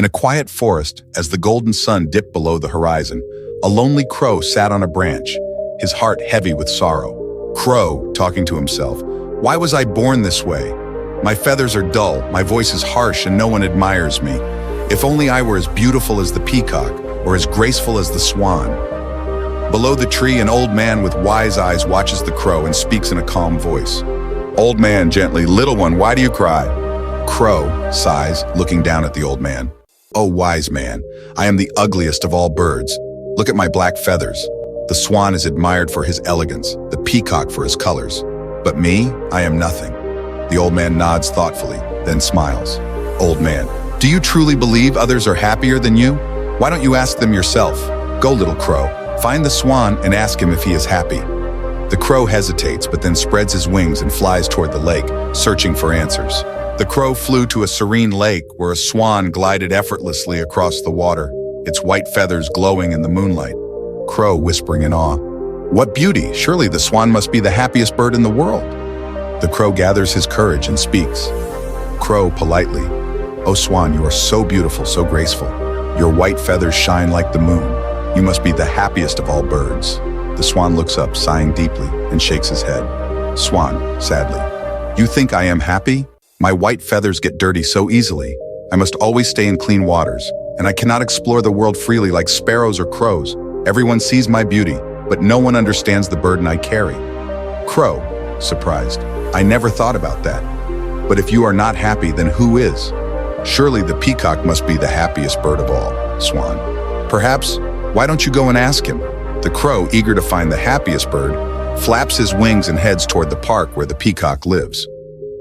a quiet forest, as the golden sun dipped below the horizon, a lonely crow sat on a branch, his heart heavy with sorrow. Crow, talking to himself, "Why was I born this way? My feathers are dull, my voice is harsh, and no one admires me. If only I were as beautiful as the peacock, or as graceful as the swan." Below the tree, an old man with wise eyes watches the crow and speaks in a calm voice. Old man gently, "Little one, why do you cry?" Crow sighs, looking down at the old man. "Oh, wise man, I am the ugliest of all birds. Look at my black feathers. The swan is admired for his elegance, the peacock for his colors. But me, I am nothing." The old man nods thoughtfully, then smiles. Old man, "Do you truly believe others are happier than you? Why don't you ask them yourself? Go, little crow, find the swan and ask him if he is happy." The crow hesitates, but then spreads his wings and flies toward the lake, searching for answers. The crow flew to a serene lake where a swan glided effortlessly across the water, its white feathers glowing in the moonlight. Crow whispering in awe, "What beauty! Surely the swan must be the happiest bird in the world." The crow gathers his courage and speaks. Crow politely, "O swan, you are so beautiful, so graceful. Your white feathers shine like the moon. You must be the happiest of all birds." The swan looks up, sighing deeply, and shakes his head. Swan, sadly, "You think I am happy? My white feathers get dirty so easily. I must always stay in clean waters, and I cannot explore the world freely like sparrows or crows. Everyone sees my beauty, but no one understands the burden I carry." Crow, surprised, "I never thought about that. But if you are not happy, then who is? Surely the peacock must be the happiest bird of all." Swan, "Perhaps, why don't you go and ask him?" The crow, eager to find the happiest bird, flaps his wings and heads toward the park where the peacock lives.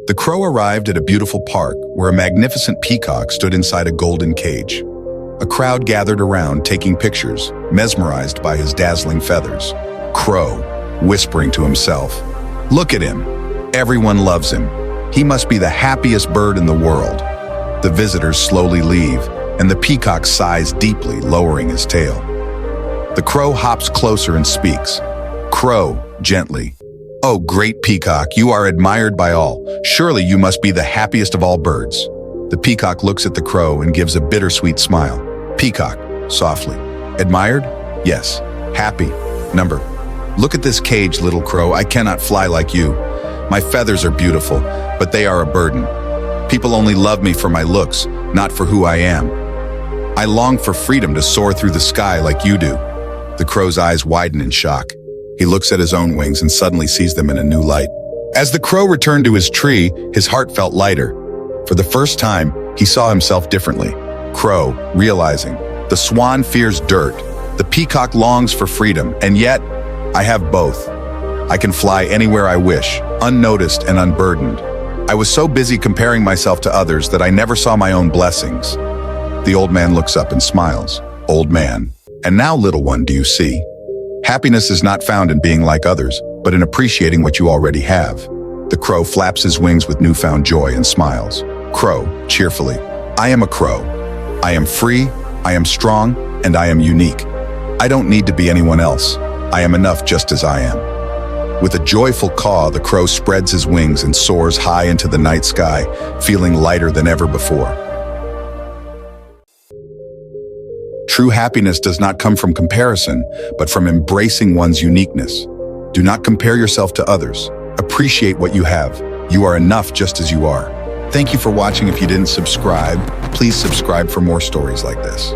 The crow arrived at a beautiful park where a magnificent peacock stood inside a golden cage. A crowd gathered around, taking pictures, mesmerized by his dazzling feathers. Crow, whispering to himself, "Look at him. Everyone loves him. He must be the happiest bird in the world." The visitors slowly leave, and the peacock sighs deeply, lowering his tail. The crow hops closer and speaks. Crow, gently, "Oh, great peacock, you are admired by all. Surely you must be the happiest of all birds." The peacock looks at the crow and gives a bittersweet smile. Peacock, softly, "Admired? Yes. Happy. Number. Look at this cage, little crow. I cannot fly like you. My feathers are beautiful, but they are a burden. People only love me for my looks, not for who I am. I long for freedom to soar through the sky like you do." The crow's eyes widen in shock. He looks at his own wings and suddenly sees them in a new light. As the crow returned to his tree, his heart felt lighter. For the first time, he saw himself differently. Crow, realizing, the swan fears dirt, the peacock longs for freedom, and yet, I have both. I can fly anywhere I wish, unnoticed and unburdened. I was so busy comparing myself to others that I never saw my own blessings. The old man looks up and smiles. Old man, "And now, little one, do you see? Happiness is not found in being like others, but in appreciating what you already have." The crow flaps his wings with newfound joy and smiles. Crow, cheerfully, "I am a crow. I am free, I am strong, and I am unique. I don't need to be anyone else. I am enough just as I am." With a joyful caw, the crow spreads his wings and soars high into the night sky, feeling lighter than ever before. True happiness does not come from comparison, but from embracing one's uniqueness. Do not compare yourself to others. Appreciate what you have. You are enough just as you are. Thank you for watching. If you didn't subscribe, please subscribe for more stories like this.